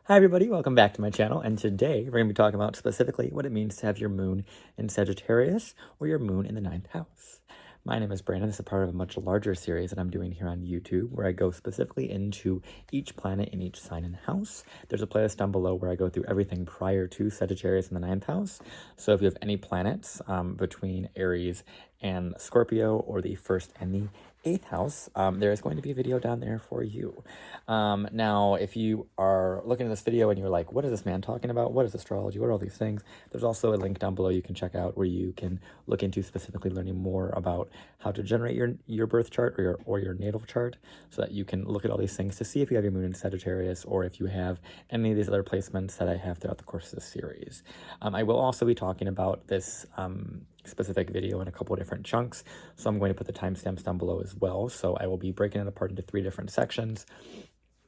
Hi everybody, welcome back to my channel, and today we're going to be talking about specifically what it means to have your moon in Sagittarius or your moon in the 9th house. My name is Brandon. This is part of a much larger series that I'm doing here on YouTube where I go specifically into each planet in each sign and house. There's a playlist down below where I go through everything prior to Sagittarius in the 9th house. So if you have any planets between Aries and Scorpio, or the 1st and the 8th house, there is going to be a video down there for you. Now, if you are looking at this video and you're like, what is this man talking about? What is astrology? What are all these things? There's also a link down below you can check out where you can look into specifically learning more about how to generate your birth chart or your natal chart, so that you can look at all these things to see if you have your moon in Sagittarius or if you have any of these other placements that I have throughout the course of this series. I will also be talking about this specific video in a couple of different chunks, so I'm going to put the timestamps down below as well. So I will be breaking it apart into 3 different sections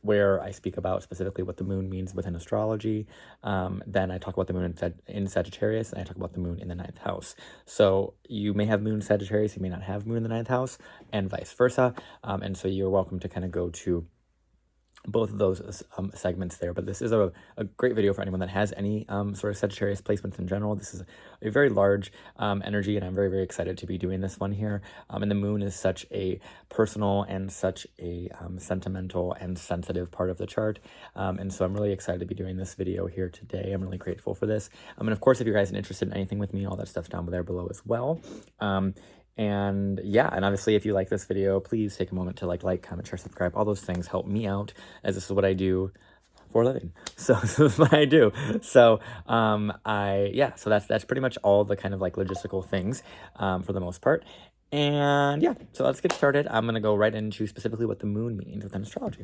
where I speak about specifically what the moon means within astrology. Then I talk about the moon in Sagittarius, and I talk about the moon in the 9th house. So you may have moon in Sagittarius, you may not have moon in the 9th house, and vice versa. And so you're welcome to kind of go to both of those segments there. But this is a great video for anyone that has any sort of Sagittarius placements in general. This is a very large energy, and I'm very, very excited to be doing this one here. And the moon is such a personal and such a sentimental and sensitive part of the chart. And so I'm really excited to be doing this video here today. I'm really grateful for this. And of course, if you guys are interested in anything with me, all that stuff's down there below as well. And yeah, and obviously if you like this video, please take a moment to like, comment, share, subscribe. All those things help me out, as this is what I do for a living. So this is what I do. So so that's pretty much all the kind of like logistical things for the most part. And yeah, so let's get started. I'm going to go right into specifically what the moon means within astrology.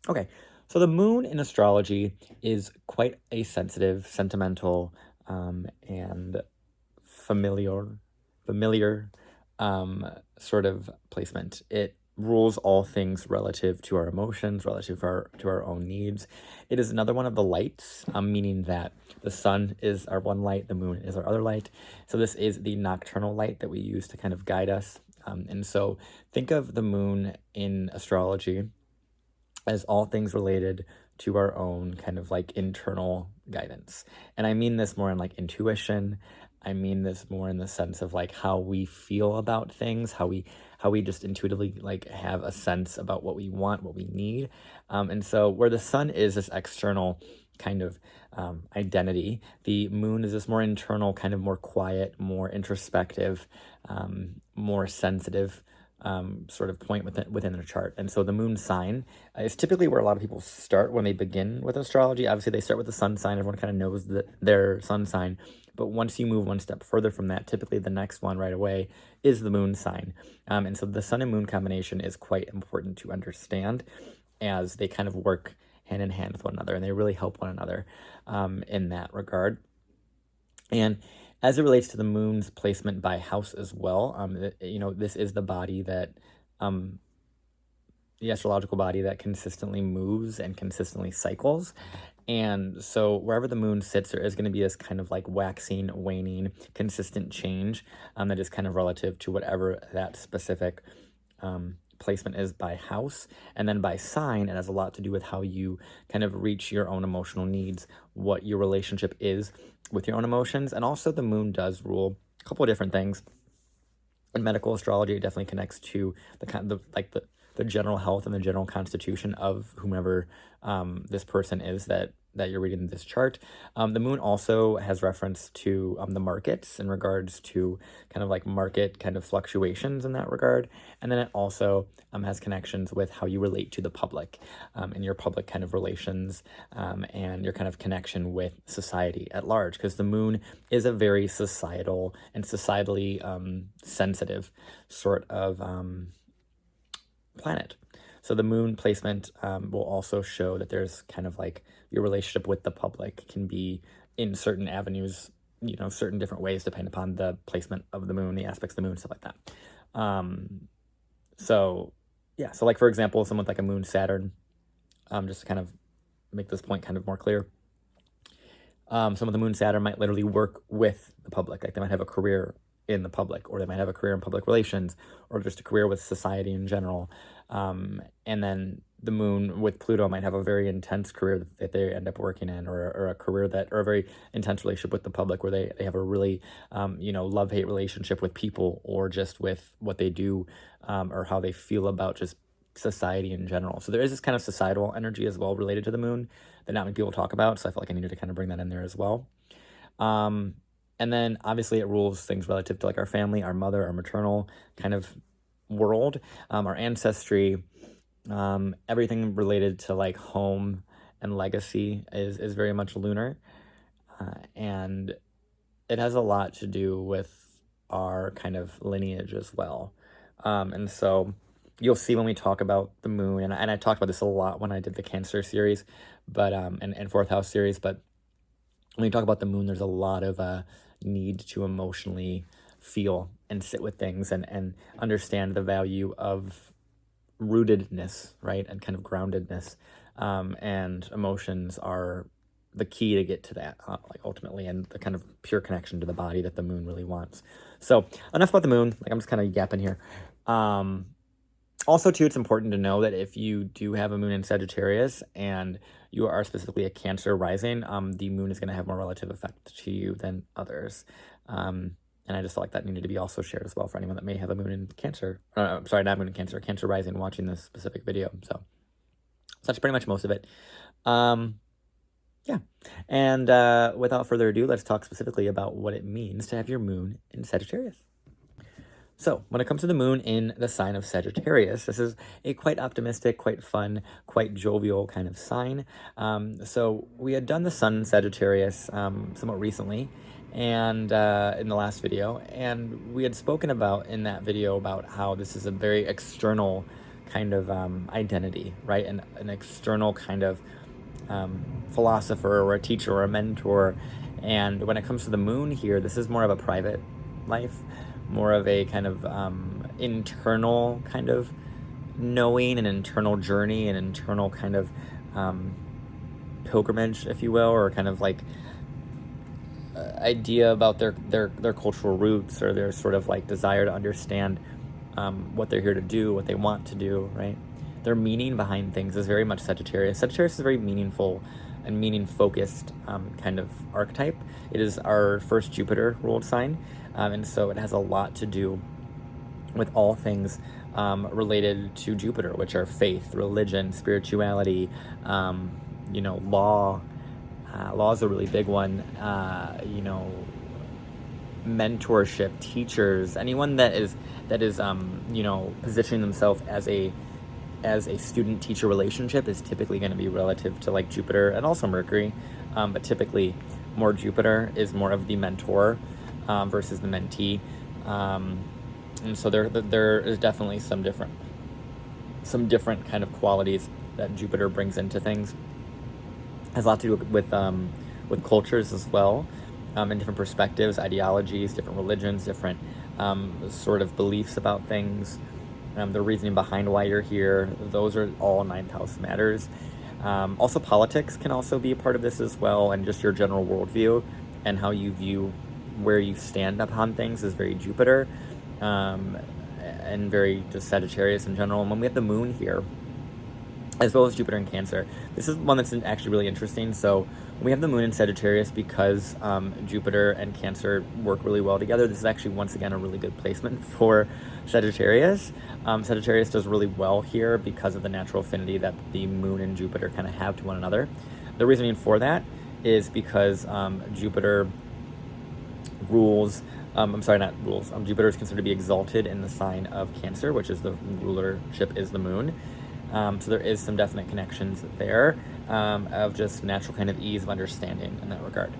Okay, so the moon in astrology is quite a sensitive, sentimental, and familiar sort of placement. It rules all things relative to our emotions, relative to our own needs. It is another one of the lights, meaning that the sun is our one light, the moon is our other light. So this is the nocturnal light that we use to kind of guide us. And so think of the moon in astrology as all things related to our own kind of like internal guidance. And I mean this more in like intuition. I mean this more in the sense of like how we feel about things, how we just intuitively like have a sense about what we want, what we need. And so where the sun is this external kind of identity, the moon is this more internal, kind of more quiet, more introspective, more sensitive sort of point within their chart. And so the moon sign is typically where a lot of people start when they begin with astrology. Obviously they start with the sun sign. Everyone kind of knows their sun sign. But once you move one step further from that, typically the next one right away is the moon sign. And so the sun and moon combination is quite important to understand, as they kind of work hand in hand with one another, and they really help one another in that regard. And as it relates to the moon's placement by house as well, this is the body that, the astrological body that consistently moves and consistently cycles. And so wherever the moon sits, there is going to be this kind of like waxing, waning, consistent change that is kind of relative to whatever that specific placement is by house. And then by sign, it has a lot to do with how you kind of reach your own emotional needs, what your relationship is with your own emotions. And also the moon does rule a couple of different things. In medical astrology, it definitely connects to the general health and the general constitution of whomever this person is that you're reading this chart. The moon also has reference to the markets in regards to kind of like market kind of fluctuations in that regard. And then it also has connections with how you relate to the public and your public kind of relations and your kind of connection with society at large, because the moon is a very societal and societally sensitive sort of planet. So the moon placement will also show that there's kind of like your relationship with the public can be in certain avenues, certain different ways depending upon the placement of the moon, the aspects of the moon, stuff like that. So like for example, someone with like a moon Saturn, just to kind of make this point kind of more clear, some of the moon Saturn might literally work with the public. Like they might have a career in the public, or they might have a career in public relations, or just a career with society in general. And then the moon with Pluto might have a very intense career that they end up working in, or a career or a very intense relationship with the public where they have a really, love-hate relationship with people, or just with what they do, or how they feel about just society in general. So there is this kind of societal energy as well related to the moon that not many people talk about. So I felt like I needed to kind of bring that in there as well. And then obviously it rules things relative to like our family, our mother, our maternal kind of world, our ancestry, everything related to like home and legacy is very much lunar. And it has a lot to do with our kind of lineage as well. And so you'll see when we talk about the moon, and I talked about this a lot when I did the Cancer series, but and fourth house series, but when you talk about the moon, there's a lot of need to emotionally feel and sit with things and understand the value of rootedness, right? And kind of groundedness. And emotions are the key to get to that, like ultimately, and the kind of pure connection to the body that the moon really wants. So enough about the moon. Like I'm just kind of yapping here. Also, too, it's important to know that if you do have a moon in Sagittarius and you are specifically a Cancer rising, the moon is going to have more relative effect to you than others. And I just felt like that needed to be also shared as well for anyone that may have a moon in Cancer. Sorry, not moon in Cancer, Cancer rising watching this specific video. So that's pretty much most of it. Yeah. And without further ado, let's talk specifically about what it means to have your moon in Sagittarius. So when it comes to the moon in the sign of Sagittarius, this is a quite optimistic, quite fun, quite jovial kind of sign. So we had done the sun in Sagittarius somewhat recently, and in the last video, and we had spoken about in that video about how this is a very external kind of identity, right? And an external kind of philosopher or a teacher or a mentor. And when it comes to the moon here, this is more of a private life, more of a kind of internal kind of knowing, an internal journey, an internal kind of pilgrimage, if you will, or kind of like idea about their cultural roots, or their sort of like desire to understand what they're here to do, what they want to do, right? Their meaning behind things is very much Sagittarius. Sagittarius is a very meaningful and meaning-focused kind of archetype. It is our first Jupiter-ruled sign, and so it has a lot to do with all things related to Jupiter, which are faith, religion, spirituality, law. Law is a really big one. Mentorship, teachers, anyone that is positioning themselves as a student-teacher relationship is typically going to be relative to like Jupiter and also Mercury, but typically more Jupiter is more of the mentor versus the mentee, and so there is definitely some different kind of qualities that Jupiter brings into things. It has a lot to do with cultures as well, and different perspectives, ideologies, different religions, different sort of beliefs about things. The reasoning behind why you're here, those are all ninth house matters. Also, politics can also be a part of this as well, and just your general worldview and how you view where you stand upon things is very Jupiter, and very just Sagittarius in general. And when we have the moon here, as well as Jupiter in Cancer, this is one that's actually really interesting. So we have the moon in Sagittarius because Jupiter and Cancer work really well together. This is actually, once again, a really good placement for Sagittarius. Sagittarius does really well here because of the natural affinity that the moon and Jupiter kind of have to one another. The reasoning for that is because Jupiter rules, Jupiter is considered to be exalted in the sign of Cancer, which is the rulership is the moon. So there is some definite connections there of just natural kind of ease of understanding in that regard.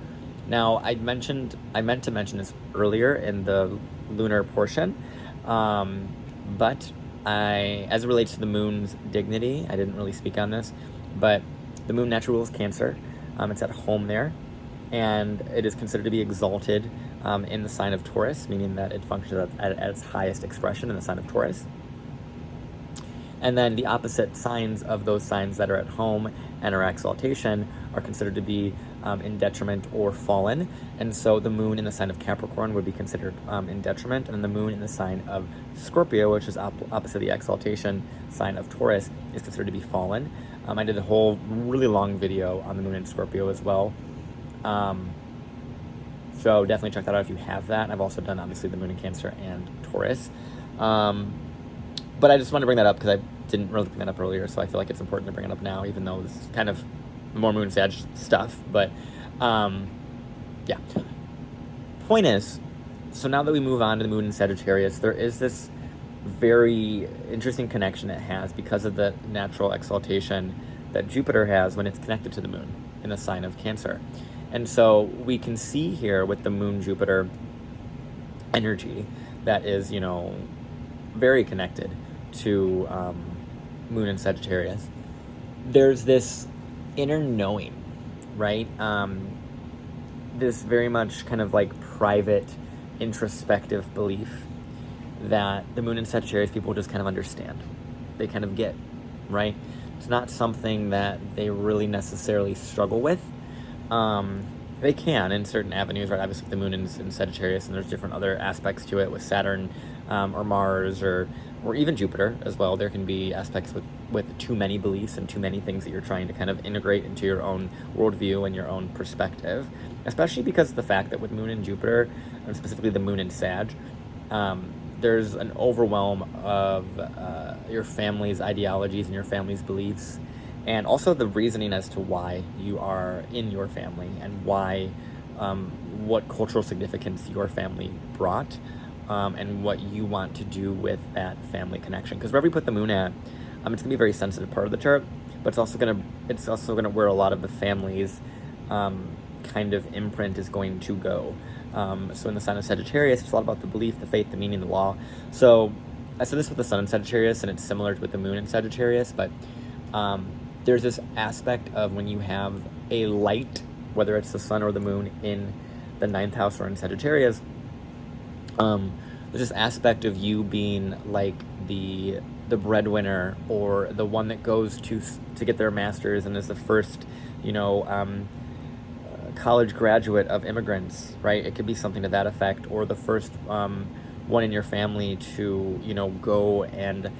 Now, I meant to mention this earlier in the lunar portion, but as it relates to the moon's dignity, I didn't really speak on this, but the moon naturally rules Cancer. It's at home there, and it is considered to be exalted in the sign of Taurus, meaning that it functions at its highest expression in the sign of Taurus. And then the opposite signs of those signs that are at home and are exaltation are considered to be in detriment or fallen. And so the moon in the sign of Capricorn would be considered in detriment, and the moon in the sign of Scorpio, which is opposite the exaltation sign of Taurus, is considered to be fallen. I did a whole really long video on the moon in Scorpio as well. So definitely check that out if you have that. I've also done, obviously, the moon in Cancer and Taurus. But I just wanted to bring that up because I didn't really bring that up earlier, so I feel like it's important to bring it up now, even though this is kind of more moon Sag stuff. But yeah. Point is, so now that we move on to the moon in Sagittarius, there is this very interesting connection it has because of the natural exaltation that Jupiter has when it's connected to the moon in the sign of Cancer. And so we can see here with the moon Jupiter energy that is, you know, very connected to moon in Sagittarius. There's this inner knowing, right? This very much kind of like private, introspective belief that the moon in Sagittarius people just kind of understand. They kind of get, right? It's not something that they really necessarily struggle with. They can in certain avenues, right? Obviously, the moon is in Sagittarius, and there's different other aspects to it with Saturn or Mars or even Jupiter as well. There can be aspects with too many beliefs and too many things that you're trying to kind of integrate into your own worldview and your own perspective, especially because of the fact that with moon in Jupiter, and specifically the moon in Sag, there's an overwhelm of your family's ideologies and your family's beliefs, and also the reasoning as to why you are in your family and why, what cultural significance your family brought, and what you want to do with that family connection. Because wherever you put the moon at, it's gonna be a very sensitive part of the chart, but it's also gonna where a lot of the family's kind of imprint is going to go. So in the sign of Sagittarius, it's a lot about the belief, the faith, the meaning, the law. So I said this with the sun in Sagittarius, and it's similar with the moon in Sagittarius, but there's this aspect of when you have a light, whether it's the sun or the moon in the 9th house or in Sagittarius, there's this aspect of you being like the breadwinner, or the one that goes to get their master's and is the first, you know, college graduate of immigrants, right? It could be something to that effect, or the first one in your family to, you know, go and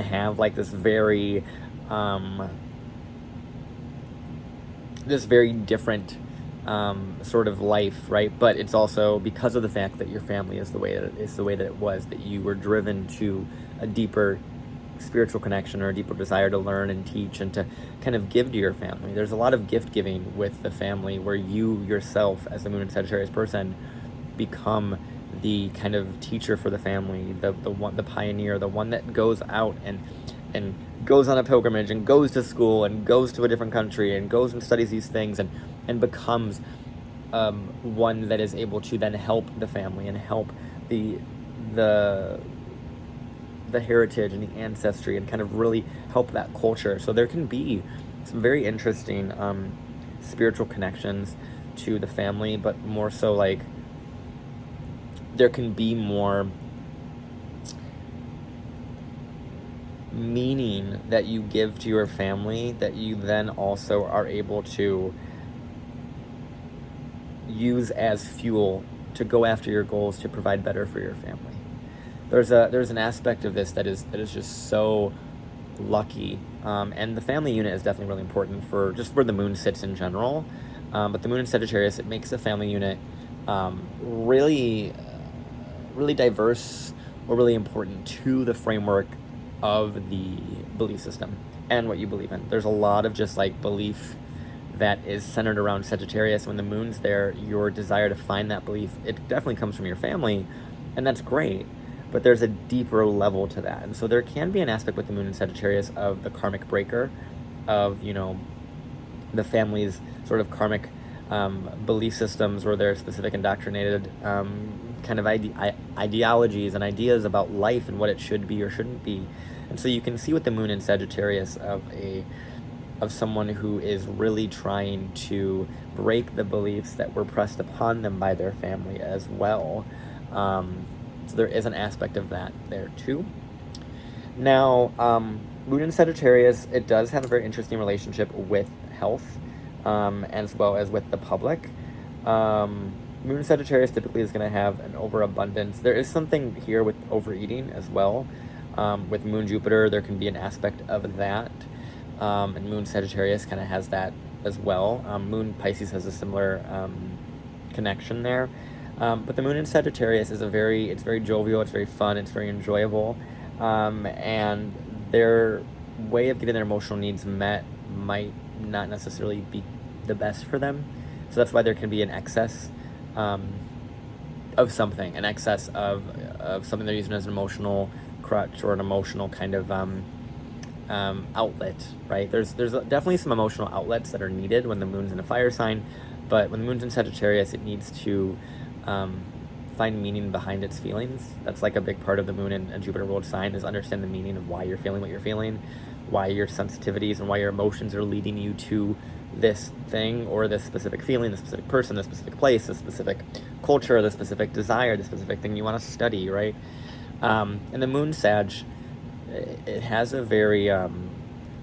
have like this very different sort of life, right? But it's also because of the fact that your family is the way that it was, that you were driven to a deeper spiritual connection or a deeper desire to learn and teach and to kind of give to your family. There's a lot of gift giving with the family where you yourself, as the moon in Sagittarius person, become the kind of teacher for the family, the pioneer, the one that goes out and goes on a pilgrimage and goes to school and goes to a different country and goes and studies these things and becomes one that is able to then help the family and help the heritage and the ancestry and kind of really help that culture. So there can be some very interesting spiritual connections to the family, but more so like there can be more meaning that you give to your family that you then also are able to use as fuel to go after your goals to provide better for your family. There's an aspect of this that is just so lucky, and the family unit is definitely really important for just where the moon sits in general, but the moon in Sagittarius, it makes the family unit really diverse or really important to the framework of the belief system and what you believe in. There's a lot of just like belief that is centered around Sagittarius. When the moon's there, your desire to find that belief, it definitely comes from your family, and that's great, but there's a deeper level to that. And so there can be an aspect with the moon in Sagittarius of the karmic breaker, of, you know, the family's sort of karmic belief systems or their specific indoctrinated kind of ideologies and ideas about life and what it should be or shouldn't be. And so you can see with the moon in Sagittarius of someone who is really trying to break the beliefs that were pressed upon them by their family as well. So there is an aspect of that there too. Now, Moon in Sagittarius, it does have a very interesting relationship with health, as well as with the public. Moon in Sagittarius typically is going to have an overabundance. There is something here with overeating as well. With Moon Jupiter, there can be an aspect of that. And Moon Sagittarius kind of has that as well. Moon Pisces has a similar connection there. But the Moon in Sagittarius is it's very jovial, it's very fun, it's very enjoyable. And their way of getting their emotional needs met might not necessarily be the best for them. So that's why there can be an excess of something, an excess of something they're using as an emotional crutch or an emotional kind of outlet, right? There's definitely some emotional outlets that are needed when the moon's in a fire sign, but when the moon's in Sagittarius, it needs to find meaning behind its feelings. That's like a big part of the moon and Jupiter ruled sign, is understand the meaning of why you're feeling what you're feeling, why your sensitivities and why your emotions are leading you to this thing or this specific feeling, this specific person, this specific place, this specific culture, this specific desire, this specific thing you want to study, right? And the moon Sag, it has a very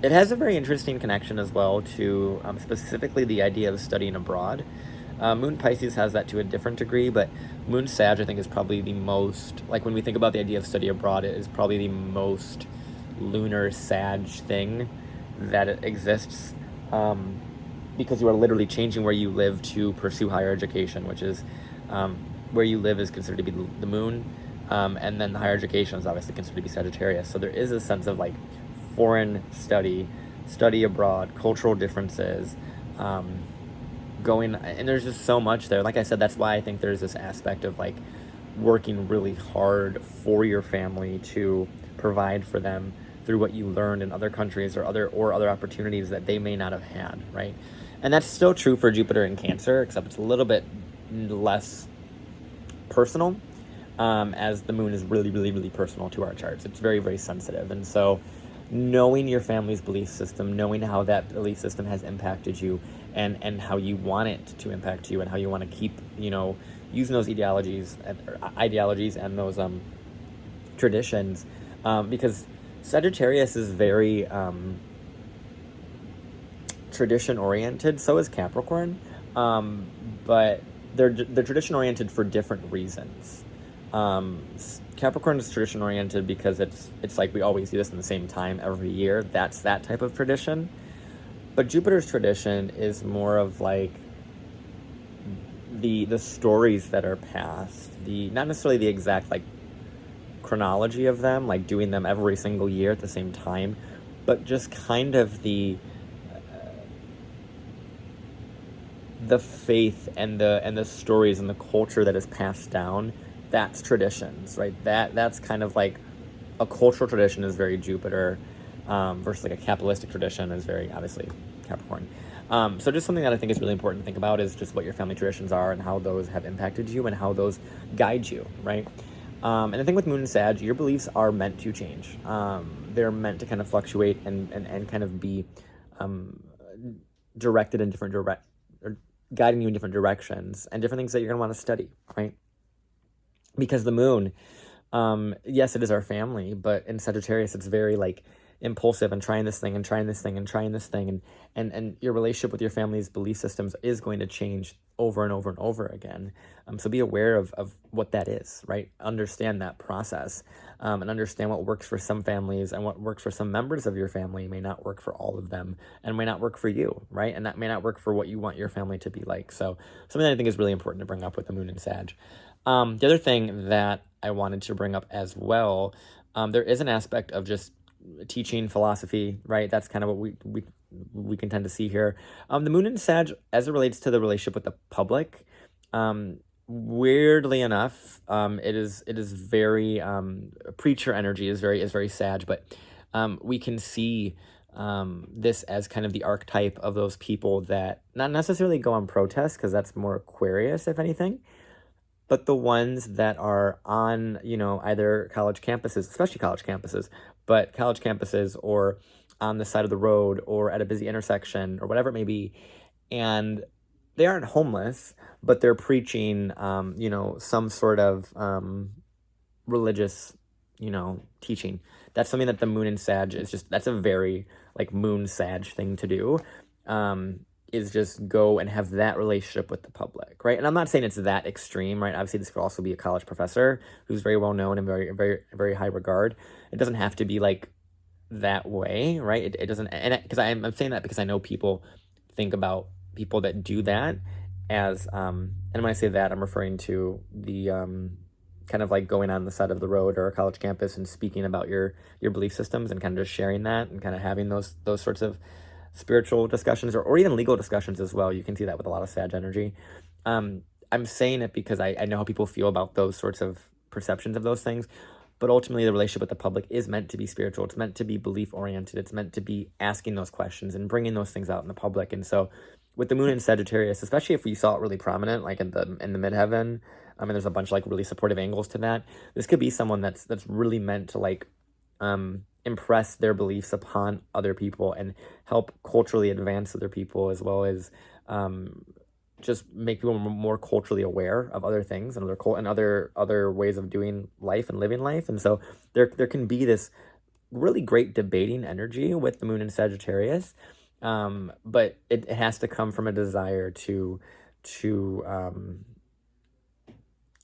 interesting connection as well to specifically the idea of studying abroad. Moon Pisces has that to a different degree, but Moon Sag, I think, is probably the most, like when we think about the idea of study abroad, it is probably the most lunar Sag thing that exists, because you are literally changing where you live to pursue higher education, which is where you live is considered to be the moon, and then the higher education is obviously considered to be Sagittarius. So there is a sense of like foreign study abroad, cultural differences, going, and there's just so much there. Like I said, that's why I think there's this aspect of like working really hard for your family to provide for them through what you learned in other countries or other opportunities that they may not have had, right? And that's still true for Jupiter in Cancer, except it's a little bit less personal, as the moon is really, really, really personal to our charts. It's very, very sensitive. And so knowing your family's belief system, knowing how that belief system has impacted you, and how you want it to impact you, and how you want to keep, using those ideologies and those traditions, because Sagittarius is very tradition oriented. So is Capricorn, but they're tradition oriented for different reasons. Capricorn is tradition oriented because it's like we always do this in the same time every year. That's that type of tradition. But Jupiter's tradition is more of like the stories that are passed, not necessarily the exact like chronology of them, like doing them every single year at the same time, but just kind of the faith and the stories and the culture that is passed down. That's traditions, right? That's kind of like a cultural tradition is very Jupiter, versus like a capitalistic tradition is very obviously Capricorn. So just something that I think is really important to think about is just what your family traditions are and how those have impacted you and how those guide you, right? And the thing with Moon and Sag, your beliefs are meant to change. They're meant to kind of fluctuate and kind of be directed in different or guiding you in different directions and different things that you're going to want to study, right? Because the moon, yes, it is our family, but in Sagittarius, it's very like impulsive and trying this thing and trying this thing and trying this thing, and your relationship with your family's belief systems is going to change over and over and over again. So be aware of what that is, right? Understand that process, and understand what works for some families and what works for some members of your family may not work for all of them and may not work for you, right? And that may not work for what you want your family to be like. So something that I think is really important to bring up with the moon and Sag. The other thing that I wanted to bring up as well, there is an aspect of just teaching philosophy, right? That's kind of what we can tend to see here. The moon and Sag, as it relates to the relationship with the public, weirdly enough, it is very preacher energy is very Sag, but we can see this as kind of the archetype of those people that not necessarily go on protest, because that's more Aquarius, if anything, but the ones that are on, either college campuses, especially college campuses, but college campuses or on the side of the road or at a busy intersection or whatever it may be. And they aren't homeless, but they're preaching, some sort of religious, teaching. That's something that the moon in Sag is just, that's a very like moon Sag thing to do, is just go and have that relationship with the public, right? And I'm not saying it's that extreme, right? Obviously, this could also be a college professor who's very well known and very, very, very high regard. It doesn't have to be like that way, right? It doesn't, and because I'm saying that because I know people think about people that do that as, and when I say that, I'm referring to the kind of like going on the side of the road or a college campus and speaking about your belief systems and kind of just sharing that and kind of having those sorts of spiritual discussions or even legal discussions as well. You can see that with a lot of Sag energy. I'm saying it because I know how people feel about those sorts of perceptions of those things. But ultimately, the relationship with the public is meant to be spiritual. It's meant to be belief-oriented. It's meant to be asking those questions and bringing those things out in the public. And so with the moon in Sagittarius, especially if you saw it really prominent, like in the midheaven, there's a bunch of like really supportive angles to that. This could be someone that's really meant to like impress their beliefs upon other people and help culturally advance other people, as well as just make people more culturally aware of other things and other ways of doing life and living life. And so there can be this really great debating energy with the moon in Sagittarius, but it has to come from a desire to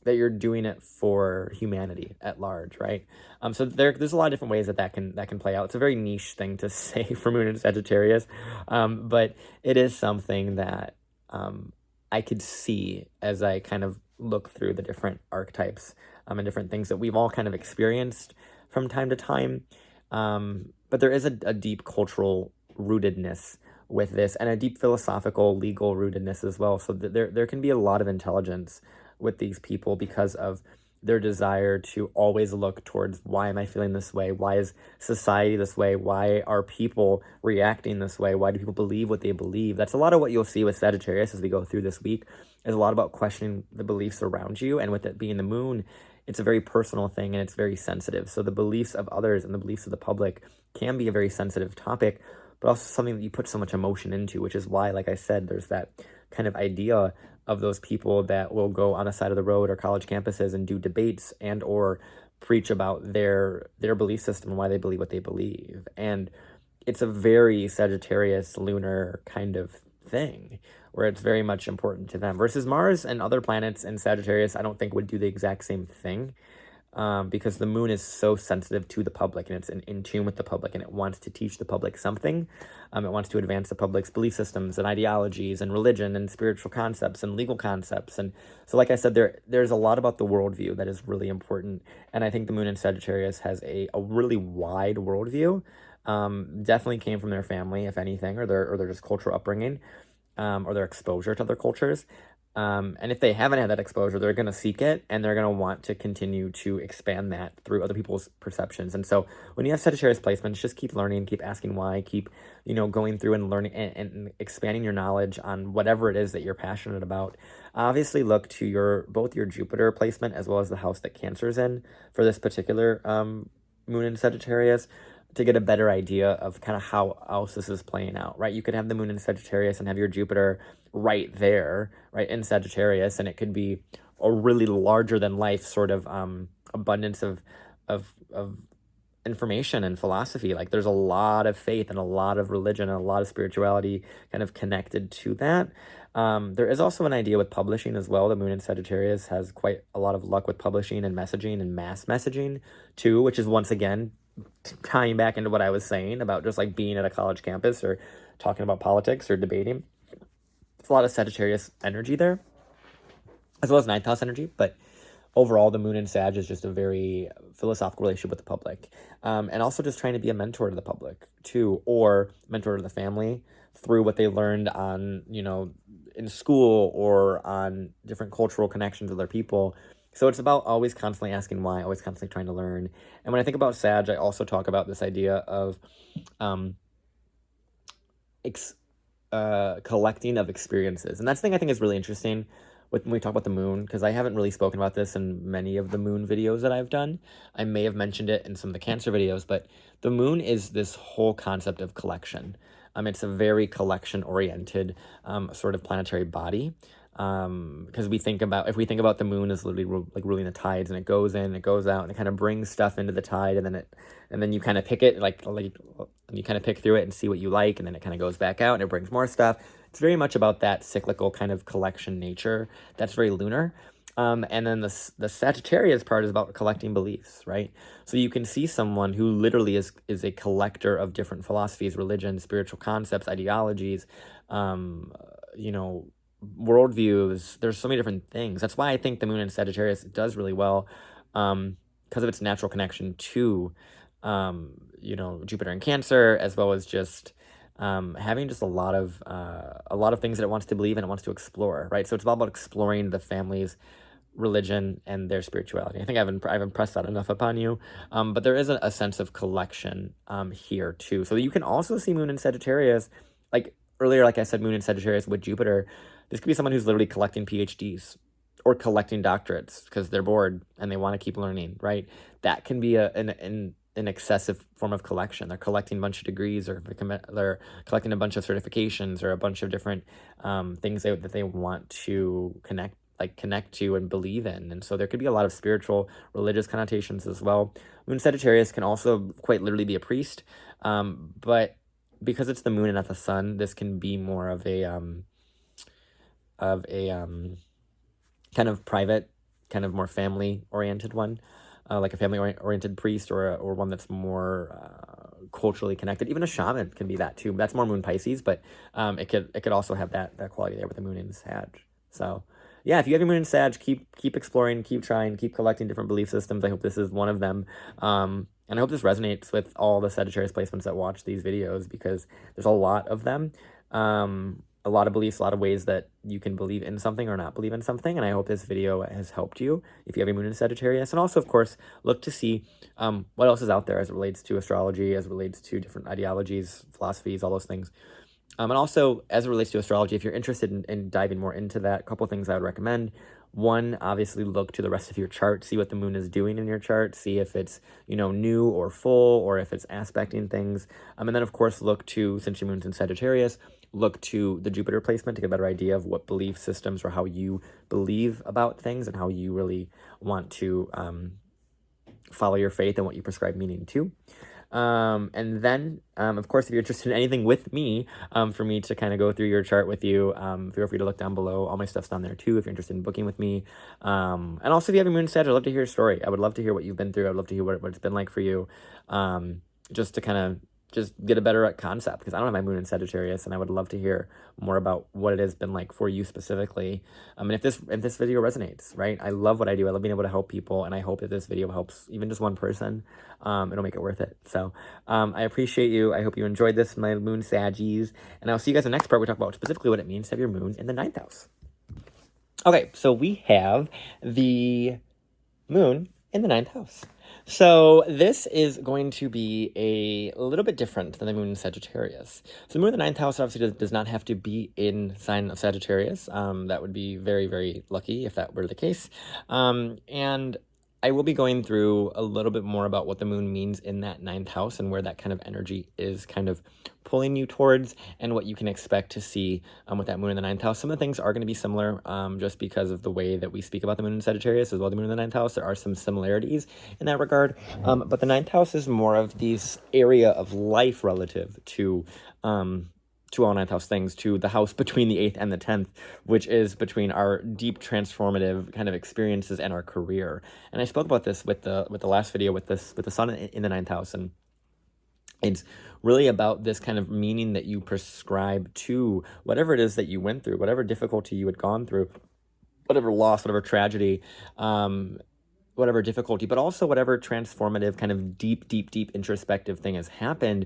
that you're doing it for humanity at large, right? So there's a lot of different ways that can play out. It's a very niche thing to say for moon in Sagittarius, but it is something that I could see as I kind of look through the different archetypes and different things that we've all kind of experienced from time to time. But there is a deep cultural rootedness with this, and a deep philosophical, legal rootedness as well. So there can be a lot of intelligence with these people because of their desire to always look towards, why am I feeling this way? Why is society this way? Why are people reacting this way? Why do people believe what they believe? That's a lot of what you'll see with Sagittarius as we go through this week, is a lot about questioning the beliefs around you. And with it being the moon, it's a very personal thing and it's very sensitive. So the beliefs of others and the beliefs of the public can be a very sensitive topic, but also something that you put so much emotion into, which is why, like I said, there's that kind of idea of those people that will go on the side of the road or college campuses and do debates and or preach about their belief system and why they believe what they believe. And it's a very Sagittarius lunar kind of thing where it's very much important to them, versus Mars and other planets in Sagittarius I don't think would do the exact same thing, because the moon is so sensitive to the public and it's in tune with the public, and it wants to teach the public something. It wants to advance the public's belief systems and ideologies and religion and spiritual concepts and legal concepts. And so, like I said, there's a lot about the worldview that is really important. And I think the moon in Sagittarius has a really wide worldview. Definitely came from their family, if anything, or their just cultural upbringing, or their exposure to other cultures. And if they haven't had that exposure, they're going to seek it, and they're going to want to continue to expand that through other people's perceptions. And so when you have Sagittarius placements, just keep learning, keep asking why, keep, going through and learning and expanding your knowledge on whatever it is that you're passionate about. Obviously look to both your Jupiter placement as well as the house that Cancer's in for this particular moon in Sagittarius, to get a better idea of kind of how else this is playing out, right? You could have the moon in Sagittarius and have your Jupiter right there, right, in Sagittarius, and it could be a really larger than life sort of abundance of information and philosophy. Like there's a lot of faith and a lot of religion and a lot of spirituality kind of connected to that. There is also an idea with publishing as well. The moon in Sagittarius has quite a lot of luck with publishing and messaging and mass messaging too, which is once again tying back into what I was saying about just like being at a college campus or talking about politics or debating. It's a lot of Sagittarius energy there, as well as ninth house energy. But overall, the moon in Sag is just a very philosophical relationship with the public, and also just trying to be a mentor to the public too, or mentor to the family through what they learned on, in school or on different cultural connections with other people. So it's about always constantly asking why, always constantly trying to learn. And when I think about Sag, I also talk about this idea of collecting of experiences. And that's the thing I think is really interesting when we talk about the moon, because I haven't really spoken about this in many of the moon videos that I've done. I may have mentioned it in some of the Cancer videos, but the moon is this whole concept of collection. It's a very collection-oriented sort of planetary body. Because if we think about the moon as literally like ruling the tides, and it goes in, it goes out, and it kind of brings stuff into the tide, and then you kind of pick it, like you kind of pick through it and see what you like, and then it kind of goes back out and it brings more stuff. It's very much about that cyclical kind of collection nature. That's very lunar. And then the Sagittarius part is about collecting beliefs, right? So you can see someone who literally is a collector of different philosophies, religions, spiritual concepts, ideologies, you know, worldviews. There's so many different things. That's why I think the moon in Sagittarius does really well, because of its natural connection to, you know, Jupiter in Cancer, as well as just having just a lot of things that it wants to believe and it wants to explore, right? So it's all about exploring the family's religion and their spirituality. I think I've impressed that enough upon you. But there is a sense of collection here too. So you can also see moon in Sagittarius, like earlier, like I said, moon in Sagittarius with Jupiter. This could be someone who's literally collecting PhDs or collecting doctorates because they're bored and they want to keep learning, right? That can be an excessive form of collection. They're collecting a bunch of degrees, or they're collecting a bunch of certifications, or a bunch of different things that they want to connect to and believe in. And so there could be a lot of spiritual, religious connotations as well. Moon Sagittarius can also quite literally be a priest, but because it's the moon and not the sun, this can be more of a kind of private, kind of more family oriented one, like a family oriented priest, or one that's more culturally connected. Even a shaman can be that too. That's more moon Pisces, but it could also have that quality there with the moon in Sag. So yeah, if you have your moon in Sag, keep exploring, keep trying, keep collecting different belief systems. I hope this is one of them. And I hope this resonates with all the Sagittarius placements that watch these videos, because there's a lot of them. A lot of beliefs, a lot of ways that you can believe in something or not believe in something. And I hope this video has helped you if you have a moon in Sagittarius. And also, of course, look to see what else is out there as it relates to astrology, as it relates to different ideologies, philosophies, all those things. And also, as it relates to astrology, if you're interested in diving more into that, a couple things I would recommend. One, obviously look to the rest of your chart, see what the moon is doing in your chart, see if it's, you know, new or full, or if it's aspecting things. And then, of course, look to, since your moon's in Sagittarius, look to the Jupiter placement to get a better idea of what belief systems or how you believe about things and how you really want to follow your faith and what you prescribe meaning to. And then, of course, if you're interested in anything with me, for me to kind of go through your chart with you, feel free to look down below. All my stuff's down there too, if you're interested in booking with me. And also, if you have a moon in Sag, I'd love to hear your story. I would love to hear what you've been through. I'd love to hear what it's been like for you, just to kind of just get a better concept, because I don't have my moon in Sagittarius, and I would love to hear more about what it has been like for you specifically. And if this video resonates, right? I love what I do. I love being able to help people, and I hope that this video helps even just one person. It'll make it worth it. So I appreciate you. I hope you enjoyed this, my moon Saggies, and I'll see you guys in the next part. We talk about specifically what it means to have your moon in the 9th house. Okay, so we have the moon in the 9th house. So this is going to be a little bit different than the moon in Sagittarius. So the moon in the 9th house obviously does not have to be in sign of Sagittarius. That would be very, very lucky if that were the case. And I will be going through a little bit more about what the moon means in that 9th house and where that kind of energy is kind of pulling you towards, and what you can expect to see with that moon in the 9th house. Some of the things are going to be similar just because of the way that we speak about the moon in Sagittarius as well as the moon in the 9th house. There are some similarities in that regard, but the 9th house is more of this area of life relative to all 9th house things, to the house between the 8th and the 10th, which is between our deep transformative kind of experiences and our career. And I spoke about this with the last video with the sun in the 9th house, and it's really about this kind of meaning that you prescribe to whatever it is that you went through, whatever difficulty you had gone through, whatever loss, whatever tragedy, whatever difficulty, but also whatever transformative kind of deep introspective thing has happened.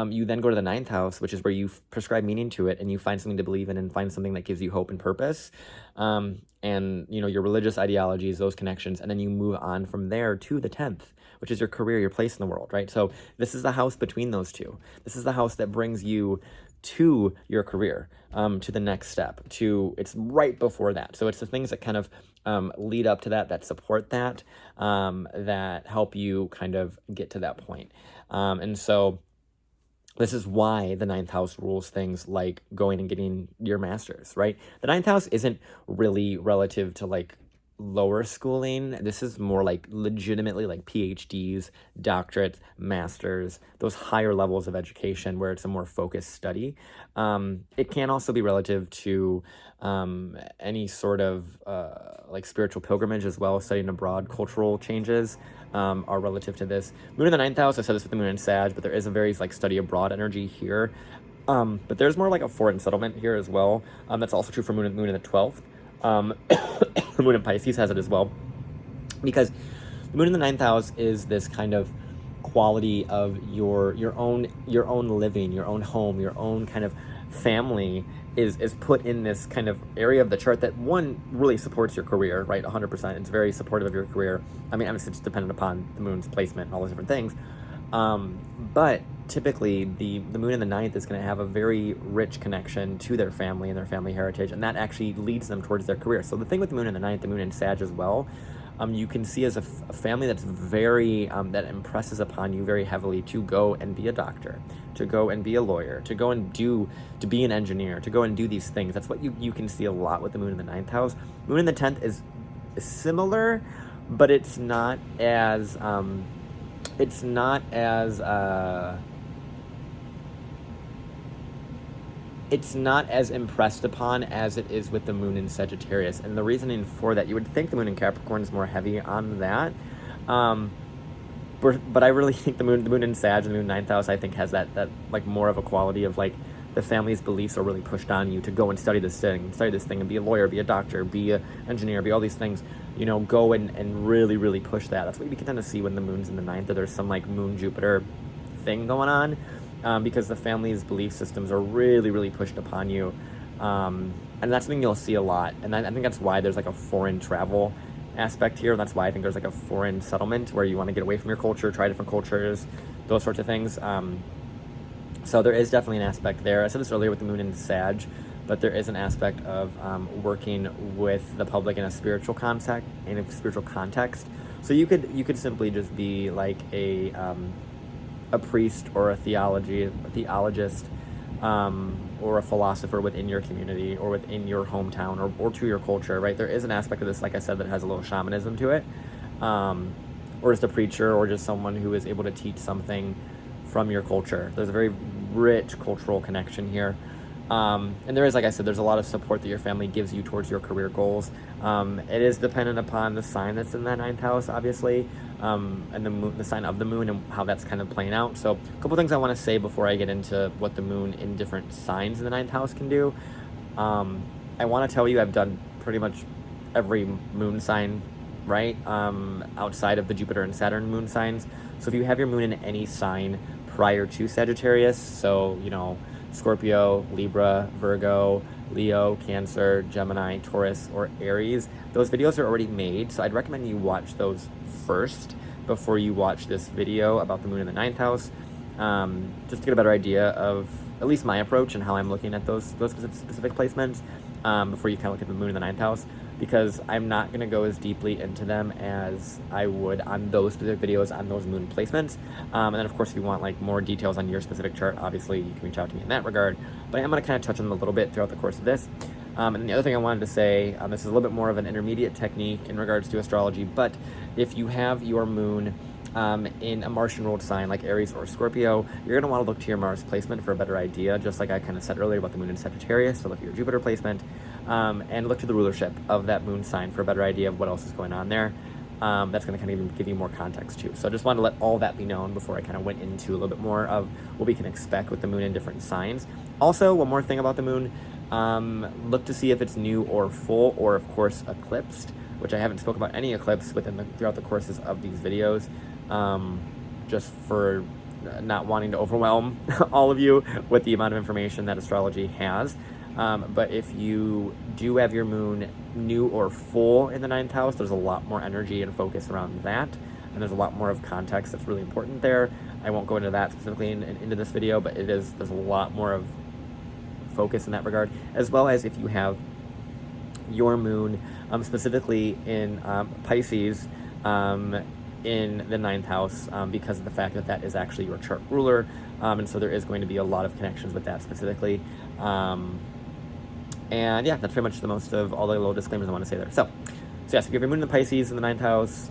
You then go to the 9th house, which is where you prescribe meaning to it, and you find something to believe in and find something that gives you hope and purpose. And, you know, your religious ideologies, those connections, and then you move on from there to the 10th, which is your career, your place in the world, right? So this is the house between those two. This is the house that brings you to your career, to the next step, it's right before that. So it's the things that kind of lead up to that support that, that help you kind of get to that point. And so This is why the ninth house rules things like going and getting your master's, right? The ninth house isn't really relative to like lower schooling. This is more like legitimately like PhDs, doctorates, masters, those higher levels of education where it's a more focused study. It can also be relative to any sort of like spiritual pilgrimage as well, studying abroad, cultural changes. Are relative to this. Moon in the ninth house, I said this with the moon in Sag, but there is a very like study abroad energy here. But there's more like a foreign settlement here as well. That's also true for moon in the 12th. The moon in Pisces has it as well. Because the moon in the ninth house is this kind of quality of your own living, your own home, your own kind of family is put in this kind of area of the chart that one really supports your career, right? 100%. It's very supportive of your career. I mean, obviously it's dependent upon the moon's placement and all those different things. But typically the moon in the ninth is going to have a very rich connection to their family and their family heritage, and that actually leads them towards their career. So the thing with the moon in the ninth, the moon in Sag as well, you can see as a family that's very, that impresses upon you very heavily to go and be a doctor, to go and be a lawyer, to go and to be an engineer, to go and do these things. That's what you can see a lot with the moon in the ninth house. Moon in the 10th is similar, but it's not as, it's not as impressed upon as it is with the moon in Sagittarius. And the reasoning for that, you would think the moon in Capricorn is more heavy on that. But I really think the moon in Sag and the moon in ninth house, I think has that like more of a quality of like the family's beliefs are really pushed on you to go and study this thing and be a lawyer, be a doctor, be an engineer, be all these things, you know, go and really, really push that. That's what we can tend to see when the moon's in the ninth, that there's some like moon Jupiter thing going on, because the family's belief systems are really, really pushed upon you. And that's something you'll see a lot. And I think that's why there's like a foreign travel aspect here. And that's why I think there's like a foreign settlement where you want to get away from your culture, try different cultures, those sorts of things. So there is definitely an aspect there. I said this earlier with the moon in Sag, but there is an aspect of working with the public in a spiritual context. So you could simply just be like a priest or a theologist, or a philosopher within your community or within your hometown or to your culture, right? There is an aspect of this, like I said, that has a little shamanism to it, or just a preacher or just someone who is able to teach something from your culture. There's a very rich cultural connection here. And there is, like I said, there's a lot of support that your family gives you towards your career goals. It is dependent upon the sign that's in that ninth house, obviously, and the sign of the moon and how that's kind of playing out. So a couple things I want to say before I get into what the moon in different signs in the ninth house can do. I want to tell you I've done pretty much every moon sign, right? Outside of the Jupiter and Saturn moon signs. So if you have your moon in any sign prior to Sagittarius, so, you know, Scorpio, Libra, Virgo, Leo, Cancer, Gemini, Taurus, or Aries, those videos are already made, so I'd recommend you watch those first before you watch this video about the moon in the ninth house, just to get a better idea of at least my approach and how I'm looking at those specific placements, before you kind of look at the moon in the ninth house, because I'm not going to go as deeply into them as I would on those specific videos on those moon placements. And then, of course, if you want like more details on your specific chart, obviously you can reach out to me in that regard. But I'm going to kind of touch on them a little bit throughout the course of this. And the other thing I wanted to say, this is a little bit more of an intermediate technique in regards to astrology, but if you have your moon in a Martian ruled sign like Aries or Scorpio, you're going to want to look to your Mars placement for a better idea, just like I kind of said earlier about the moon in Sagittarius. So look at your Jupiter placement, and look to the rulership of that moon sign for a better idea of what else is going on there. That's going to kind of give you more context too. So I just wanted to let all that be known before I kind of went into a little bit more of what we can expect with the moon in different signs. Also, one more thing about the moon, look to see if it's new or full, or of course eclipsed, which I haven't spoke about any eclipse throughout the courses of these videos, just for not wanting to overwhelm all of you with the amount of information that astrology has. But if you do have your moon new or full in the ninth house, there's a lot more energy and focus around that, and there's a lot more of context that's really important there. I won't go into that specifically into this video, but there's a lot more of focus in that regard, as well as if you have your moon specifically in Pisces in the ninth house, because of the fact that that is actually your chart ruler. and so there is going to be a lot of connections with that specifically. And yeah, that's pretty much the most of all the little disclaimers I want to say there. So yes, if you have your moon in the Pisces in the 9th house,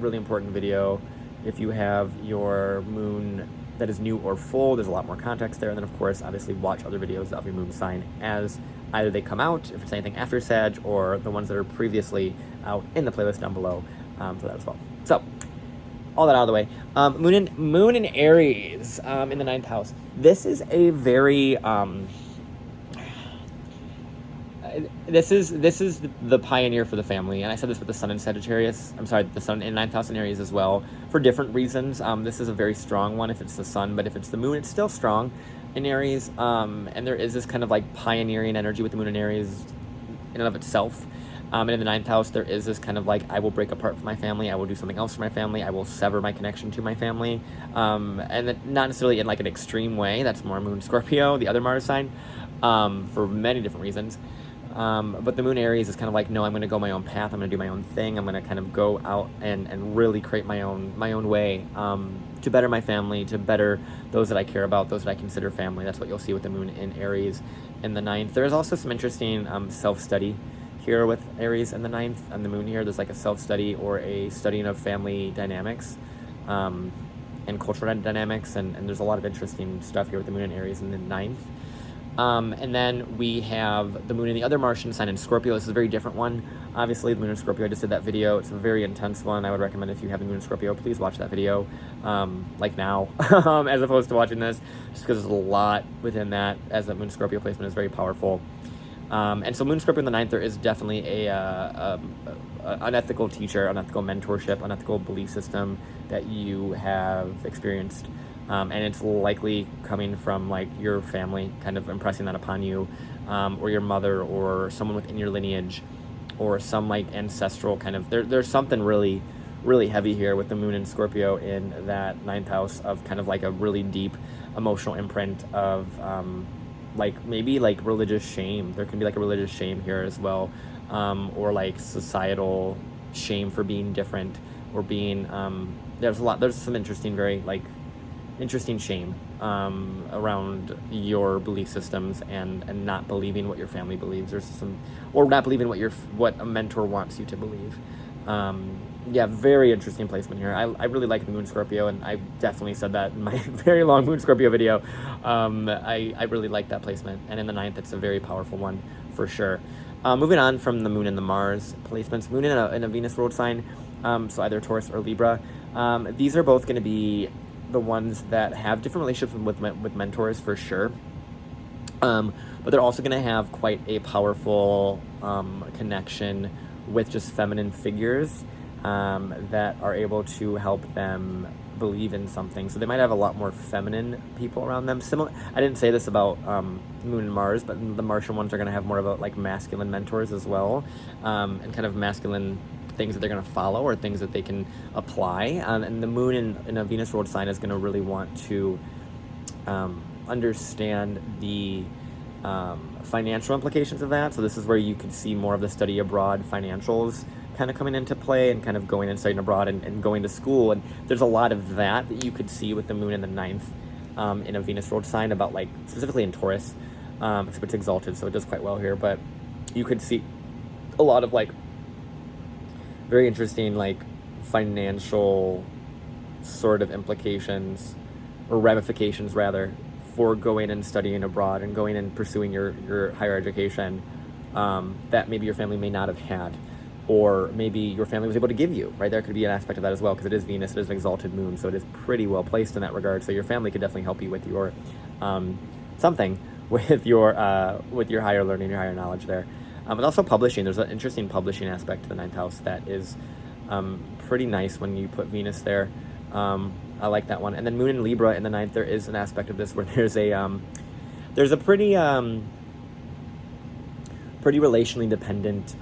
really important video. If you have your moon that is new or full, there's a lot more context there. And then of course, obviously watch other videos of your moon sign as either they come out, if it's anything after Sag, or the ones that are previously out in the playlist down below for that as well. So all that out of the way. Moon in Aries in the 9th house. This is a very this is the pioneer for the family, and I said this with the sun in Sagittarius. I'm sorry, the sun in 9th house in Aries as well, for different reasons. This is a very strong one if it's the sun, but if it's the moon, it's still strong in Aries. And there is this kind of like pioneering energy with the moon in Aries in and of itself. And in the 9th house, there is this kind of like, I will break apart from my family, I will do something else for my family, I will sever my connection to my family. And not necessarily in like an extreme way. That's more Moon Scorpio, the other Mars sign, for many different reasons. But the moon Aries is kind of like, no, I'm going to go my own path. I'm going to do my own thing. I'm going to kind of go out and really create my own way, to better my family, to better those that I care about, those that I consider family. That's what you'll see with the moon in Aries in the 9th. There's also some interesting, self-study here with Aries in the 9th and the moon here. There's like a self-study or a studying of family dynamics, and cultural dynamics. And there's a lot of interesting stuff here with the moon in Aries in the 9th. And then we have the moon in the other Martian sign in Scorpio. This is a very different one. Obviously, the moon in Scorpio, I just did that video. It's a very intense one. I would recommend if you have the moon in Scorpio, please watch that video, like now, as opposed to watching this, just because there's a lot within that, as that moon Scorpio placement is very powerful. And so moon Scorpio in the 9th, there is definitely an ethical teacher, an ethical mentorship, an ethical belief system that you have experienced. And it's likely coming from like your family kind of impressing that upon you, or your mother or someone within your lineage, or some like ancestral kind of, there's something really, really heavy here with the moon in Scorpio in that 9th house of kind of like a really deep emotional imprint of like maybe like religious shame. There can be like a religious shame here as well, or like societal shame for being different, or being, there's some interesting, very like interesting shame around your belief systems and not believing what your family believes, or not believing what a mentor wants you to believe. Yeah, very interesting placement here. I really like the moon Scorpio, and I definitely said that in my very long moon Scorpio video. I really like that placement, and in the 9th, it's a very powerful one for sure. Moving on from the moon and the Mars placements, moon in a Venus ruled sign, so either Taurus or Libra. These are both going to be the ones that have different relationships with mentors for sure, but they're also going to have quite a powerful connection with just feminine figures that are able to help them believe in something. So they might have a lot more feminine people around them. Similar, I didn't say this about Moon and Mars, but the Martian ones are going to have more of a like masculine mentors as well, and kind of masculine things that they're going to follow, or things that they can apply. And the moon in a Venus ruled sign is going to really want to understand the financial implications of that. So this is where you could see more of the study abroad financials kind of coming into play, and kind of going and studying abroad and going to school. And there's a lot of that you could see with the moon in the 9th in a Venus ruled sign, about like specifically in Taurus, except it's exalted, so it does quite well here. But you could see a lot of like very interesting like financial sort of implications, or ramifications rather, for going and studying abroad and going and pursuing your higher education, that maybe your family may not have had, or maybe your family was able to give you, right? There could be an aspect of that as well, because it is Venus, it is an exalted moon, so it is pretty well placed in that regard. So your family could definitely help you with your something with your higher learning, your higher knowledge there. But also publishing, there's an interesting publishing aspect to the 9th house that is pretty nice when you put Venus there. I like that one. And then moon in Libra in the 9th, there is an aspect of this where there's a pretty relationally dependent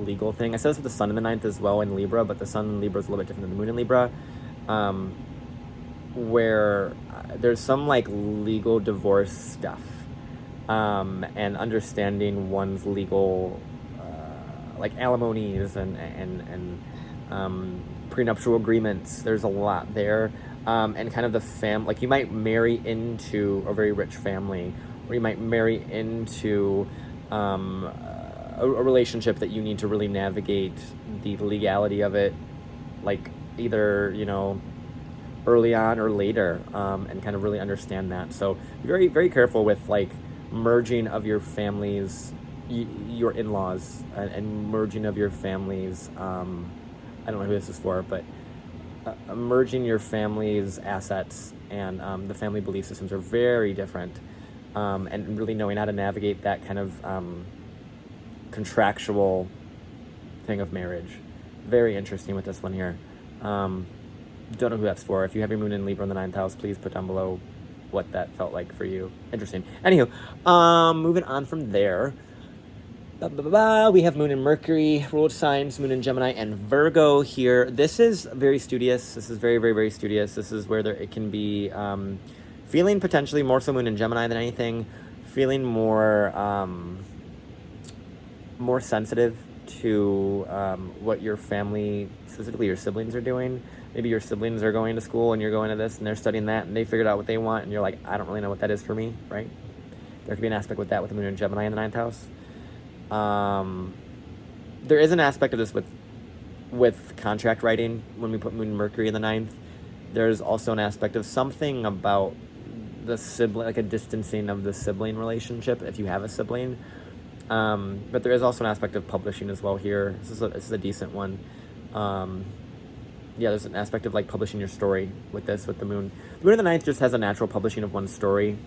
legal thing. I said this with the sun in the 9th as well in Libra, but the sun in Libra is a little bit different than the moon in Libra, where there's some like legal divorce stuff, and understanding one's legal like alimonies and prenuptial agreements. There's a lot there. and kind of the like you might marry into a very rich family, or you might marry into a relationship that you need to really navigate the legality of it, like either, you know, early on or later, and kind of really understand that. So be very, very careful with like merging of your families, your in-laws, and merging of your families. I don't know who this is for, but merging your family's assets and the family belief systems are very different, and really knowing how to navigate that kind of contractual thing of marriage. Very interesting with this one here. Don't know who that's for. If you have your moon in Libra in the 9th house, please put down below what that felt like for you. Interesting. Anywho, moving on from there. We have moon in Mercury, ruled signs, moon in Gemini and Virgo here. This is very studious. This is very, very, very studious. This is where it can be feeling potentially more so moon in Gemini than anything, feeling more more sensitive to what your family, specifically your siblings, are doing. Maybe your siblings are going to school and you're going to this and they're studying that and they figured out what they want and you're like, I don't really know what that is for me, right? There could be an aspect with that with the moon in Gemini in the 9th house. There is an aspect of this with contract writing when we put moon and Mercury in the 9th. There's also an aspect of something about the sibling, like a distancing of the sibling relationship if you have a sibling. But there is also an aspect of publishing as well here. This is a decent one. Yeah, there's an aspect of like publishing your story with the moon. The moon in the 9th just has a natural publishing of one's story,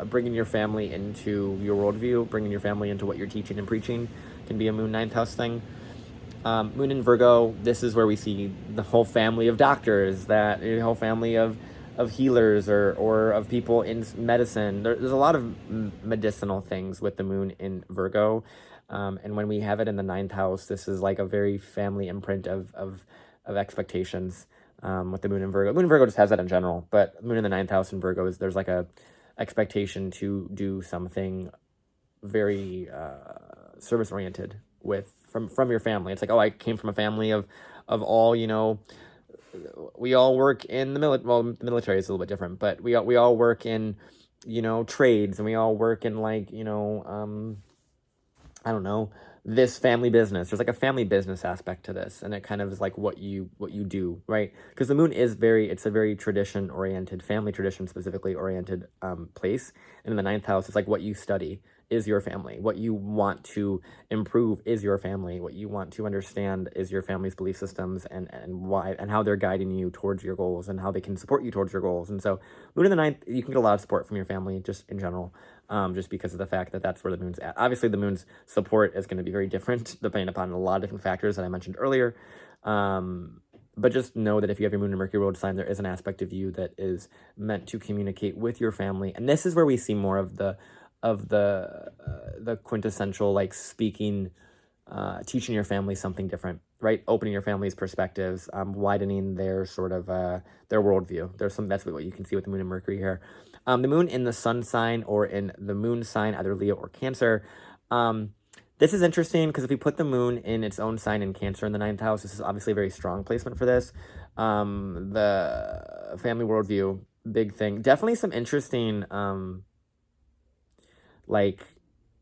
bringing your family into your worldview, bringing your family into what you're teaching and preaching can be a moon 9th house thing. Moon in Virgo, this is where we see the whole family of doctors, that the whole family of healers or of people in medicine. There's a lot of medicinal things with the moon in Virgo. And when we have it in the 9th house, this is like a very family imprint of expectations with the moon in Virgo. Moon in Virgo just has that in general, but moon in the 9th house in Virgo is there's like a expectation to do something very service oriented from your family. It's like, oh, I came from a family of all, you know, we all work in the military. Well, the military is a little bit different, but we all work in, you know, trades, and we all work in like, you know, I don't know, this family business. There's like a family business aspect to this, and it kind of is like what you do, right? Because the moon is it's a very tradition oriented, family tradition specifically oriented place. And in the 9th house, it's like what you study is your family. What you want to improve is your family. What you want to understand is your family's belief systems and why and how they're guiding you towards your goals and how they can support you towards your goals. And so moon in the 9th, you can get a lot of support from your family just in general. Just because of the fact that that's where the moon's at. Obviously, the moon's support is going to be very different depending upon a lot of different factors that I mentioned earlier. But just know that if you have your moon and Mercury ruled sign, there is an aspect of you that is meant to communicate with your family. And this is where we see more of the quintessential, like speaking, teaching your family something different, right? Opening your family's perspectives, widening their sort of their worldview. That's what you can see with the moon and Mercury here. The moon in the sun sign or in the moon sign, either Leo or Cancer. This is interesting because if we put the moon in its own sign in Cancer in the 9th house, this is obviously a very strong placement for this. The family worldview, big thing. Definitely some interesting,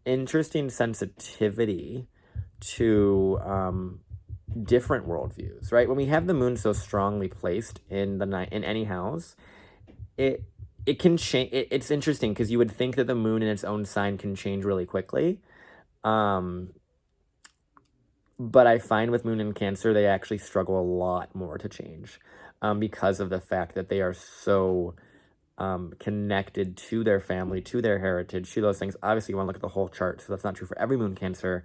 interesting sensitivity to different worldviews, right? When we have the moon so strongly placed in in any house, it can change. It's interesting because you would think that the moon in its own sign can change really quickly. But I find with moon in Cancer, they actually struggle a lot more to change because of the fact that they are so connected to their family, to their heritage, to those things. Obviously, you want to look at the whole chart, so that's not true for every moon Cancer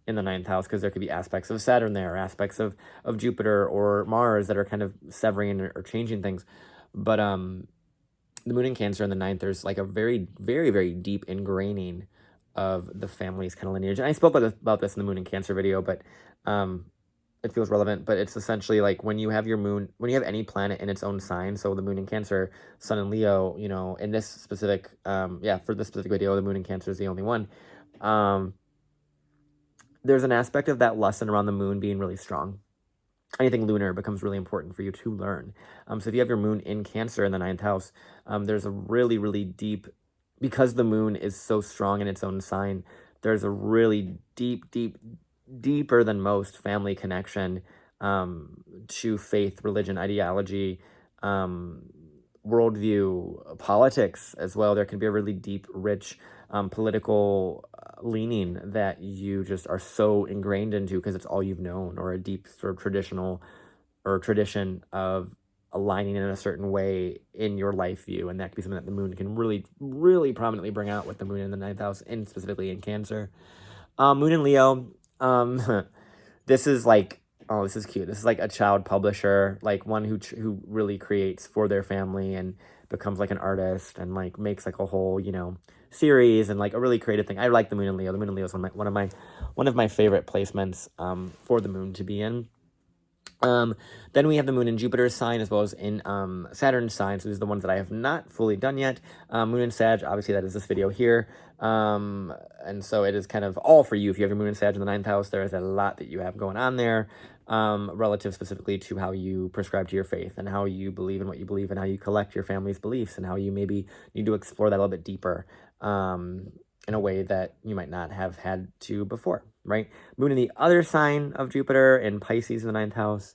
in the 9th house, because there could be aspects of Saturn there, aspects of Jupiter or Mars that are kind of severing or changing things. But the moon in Cancer in the 9th, there's like a very, very, very deep ingraining of the family's kind of lineage. And I spoke about this in the moon in Cancer video, but it feels relevant. But it's essentially like when you have your moon, when you have any planet in its own sign, so the moon in Cancer, Sun in Leo, you know, in this specific, for this specific video, the moon in Cancer is the only one. There's an aspect of that lesson around the moon being really strong. anything lunar becomes really important for you to learn. So if you have your moon in Cancer in the ninth house, there's a really, really deep, because the moon is so strong in its own sign, there's a really deeper than most family connection to faith, religion, ideology, worldview, politics as well. There can be a really deep, rich political leaning that you just are so ingrained into because it's all you've known, or a deep sort of traditional or tradition of aligning in a certain way in your life view. And that could be something that the moon can really, really prominently bring out with the moon in the ninth house, and specifically in Cancer. Moon in Leo, this is like, oh, this is cute. This is like a child publisher, like one who really creates for their family and becomes like an artist and like makes like a whole, you know, series and like a really creative thing. I like the moon in Leo. The moon in Leo is one of my favorite placements for the moon to be in. Then we have the moon in Jupiter's sign as well as in Saturn's sign. So these are the ones that I have not fully done yet. Moon in Sag, obviously that is this video here. And so it is kind of all for you. If you have your moon in Sag in the ninth house, there is a lot that you have going on there, relative specifically to how you prescribe to your faith and how you believe in what you believe and how you collect your family's beliefs and how you maybe need to explore that a little bit deeper. In a way that you might not have had to before, right? Moon in the other sign of Jupiter in Pisces in the ninth house.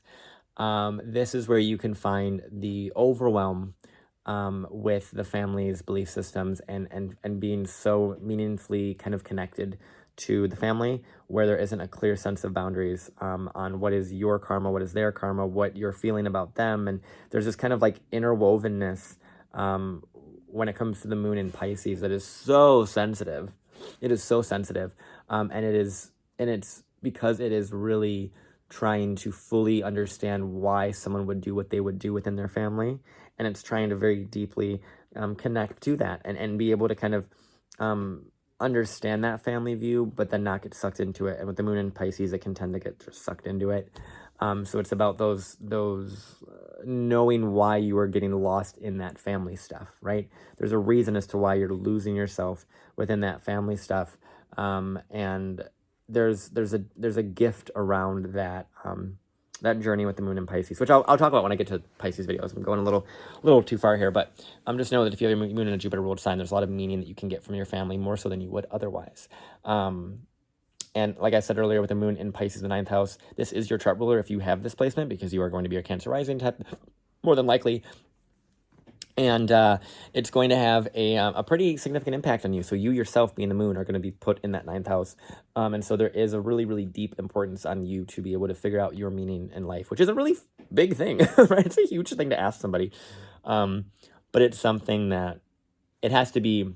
This is where you can find the overwhelm with the family's belief systems and being so meaningfully kind of connected to the family, where there isn't a clear sense of boundaries on what is your karma, what is their karma, what you're feeling about them. And there's this kind of like interwovenness when it comes to the moon in Pisces that is so sensitive. It is so sensitive. And it's because it is really trying to fully understand why someone would do what they would do within their family. And it's trying to very deeply connect to that and be able to kind of understand that family view, but then not get sucked into it. And with the moon in Pisces, it can tend to get just sucked into it. So it's about those knowing why you are getting lost in that family stuff, right? There's a reason as to why you're losing yourself within that family stuff. And there's a gift around that that journey with the moon in Pisces, which I'll talk about when I get to Pisces videos. I'm going a little too far here, but just know that if you have your moon in a Jupiter ruled sign, there's a lot of meaning that you can get from your family, more so than you would otherwise. And like I said earlier, with the moon in Pisces, the ninth house, this is your chart ruler if you have this placement, because you are going to be a Cancer rising type, more than likely. And it's going to have a pretty significant impact on you. So you yourself, being the moon, are going to be put in that ninth house. And so there is a really, really deep importance on you to be able to figure out your meaning in life, which is a really big thing, right? It's a huge thing to ask somebody. But it's something that it has to be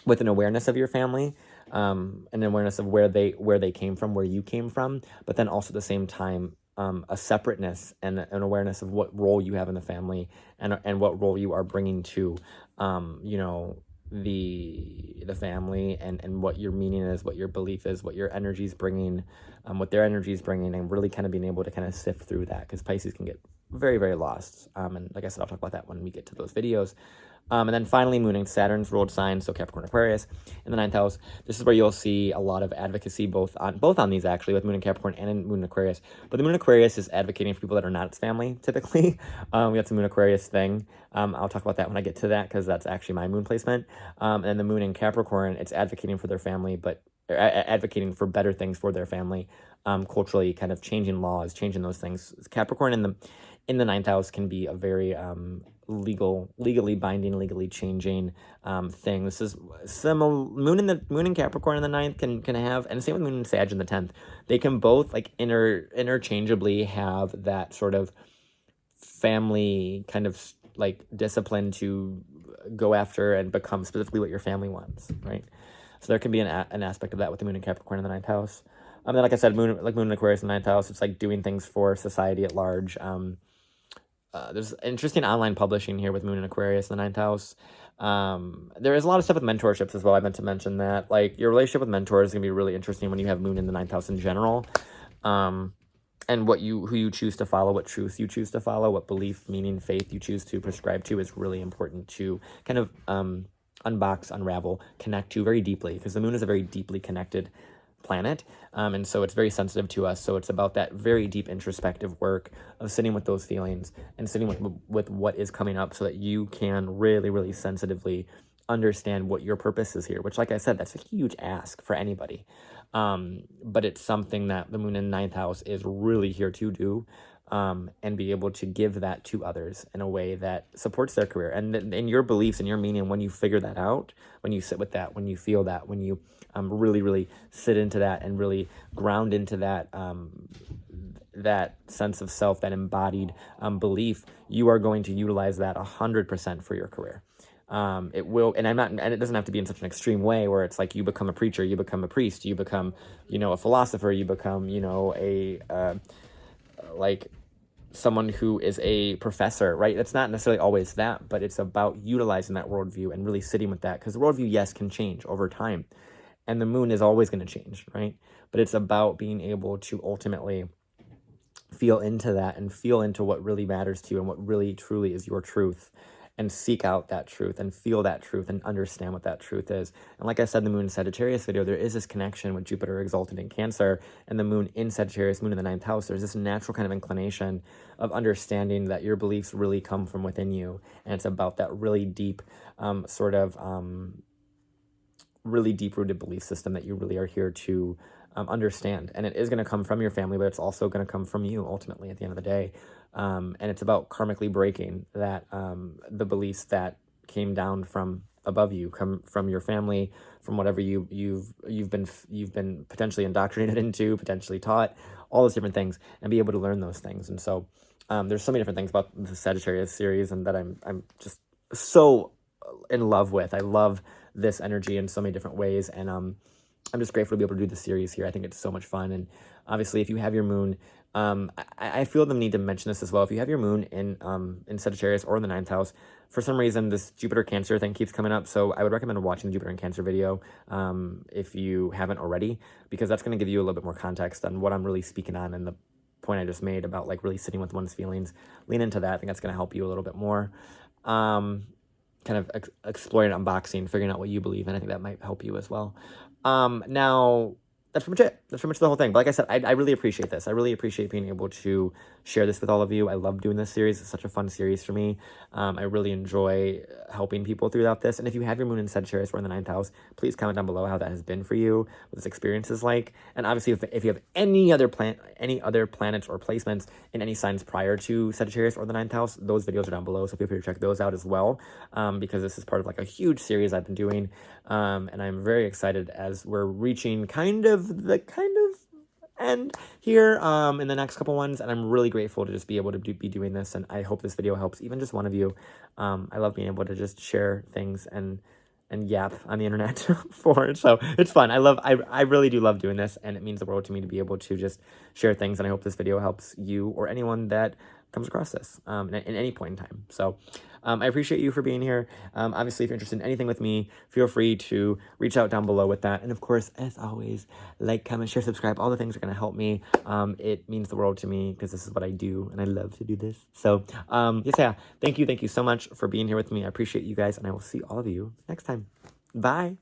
with an awareness of your family, an awareness of where they came from, where you came from, but then also at the same time, a separateness and an awareness of what role you have in the family and what role you are bringing to, you know, the family and what your meaning is, what your belief is, what your energy is bringing, what their energy is bringing, and really kind of being able to kind of sift through that, because Pisces can get very, very lost. And like I said, I'll talk about that when we get to those videos. And then finally, moon in Saturn's ruled sign, so Capricorn, Aquarius in the ninth house. This is where you'll see a lot of advocacy, both on these actually, with moon in Capricorn and in moon in Aquarius. But the moon in Aquarius is advocating for people that are not its family, typically. We got some moon Aquarius thing. I'll talk about that when I get to that, because that's actually my moon placement. And the moon in Capricorn, it's advocating for their family, but advocating for better things for their family, culturally, kind of changing laws, changing those things. Capricorn in the ninth house can be a very legally binding, legally changing thing. This is similar. Moon in Capricorn in the ninth can have, and same with moon in Sag in the 10th. They can both like interchangeably have that sort of family kind of like discipline to go after and become specifically what your family wants, right? So there can be an aspect of that with the moon in Capricorn in the ninth house. Then, like I said, moon in Aquarius in the ninth house, it's like doing things for society at large. There's interesting online publishing here with moon in Aquarius in the ninth house. There is a lot of stuff with mentorships as well. I meant to mention that, like, your relationship with mentors is going to be really interesting when you have moon in the ninth house in general. And who you choose to follow, what truth you choose to follow, what belief, meaning, faith you choose to prescribe to is really important to kind of unbox, unravel, connect to very deeply, because the moon is a very deeply connected planet. And so it's very sensitive to us. So it's about that very deep introspective work of sitting with those feelings and sitting with what is coming up so that you can really, really sensitively understand what your purpose is here, which, like I said, that's a huge ask for anybody. But it's something that the moon in ninth house is really here to do, and be able to give that to others in a way that supports their career. And in your beliefs and your meaning, when you figure that out, when you sit with that, when you feel that, when you really, really sit into that and really ground into that, that sense of self, that embodied belief, you are going to utilize that 100% for your career. It will, and it doesn't have to be in such an extreme way where it's like you become a preacher, you become a priest, you become, a philosopher, you become, like someone who is a professor, right? It's not necessarily always that, but it's about utilizing that worldview and really sitting with that, because the worldview, yes, can change over time, and the moon is always going to change, right? But it's about being able to ultimately feel into that and feel into what really matters to you and what really truly is your truth, and seek out that truth and feel that truth and understand what that truth is. And like I said in the moon in Sagittarius video, there is this connection with Jupiter exalted in Cancer and the moon in Sagittarius, moon in the ninth house. There's this natural kind of inclination of understanding that your beliefs really come from within you. And it's about that really deep really deep-rooted belief system that you really are here to understand. And it is going to come from your family, but it's also going to come from you ultimately at the end of the day. And it's about karmically breaking that, the beliefs that came down from above you, come from your family, from whatever you've been potentially indoctrinated into, potentially taught, all those different things, and be able to learn those things. And so there's so many different things about the Sagittarius series, and that I'm just so in love with. I love this energy in so many different ways, and I'm just grateful to be able to do the series here. I think it's so much fun. And obviously, if you have your moon, I feel the need to mention this as well. If you have your moon in Sagittarius or in the ninth house, for some reason, this Jupiter Cancer thing keeps coming up. So I would recommend watching the Jupiter and Cancer video if you haven't already, because that's going to give you a little bit more context on what I'm really speaking on and the point I just made about like really sitting with one's feelings. Lean into that. I think that's going to help you a little bit more. Kind of exploring, unboxing, figuring out what you believe in. I think that might help you as well. Now, that's pretty much it. That's pretty much the whole thing. But like I said, I really appreciate this. I really appreciate being able to share this with all of you. I love doing this series. It's such a fun series for me. I really enjoy helping people throughout this. And if you have your moon in Sagittarius or in the ninth house, please comment down below how that has been for you, what this experience is like. And obviously, if you have any other planets or placements in any signs prior to Sagittarius or the ninth house, those videos are down below. So feel free to check those out as well, because this is part of like a huge series I've been doing. And I'm very excited as we're reaching kind of end here in the next couple ones, and I'm really grateful to just be able to be doing this, and I hope this video helps even just one of you. I love being able to just share things and yap on the internet so it's fun. I really do love doing this, and it means the world to me to be able to just share things, and I hope this video helps you or anyone that comes across this in any point in time. So I appreciate you for being here. Obviously, if you're interested in anything with me, feel free to reach out down below with that. And of course, as always, like, comment, share, subscribe. All the things are going to help me. It means the world to me because this is what I do, and I love to do this. So yeah, thank you so much for being here with me. I appreciate you guys, and I will see all of you next time. Bye.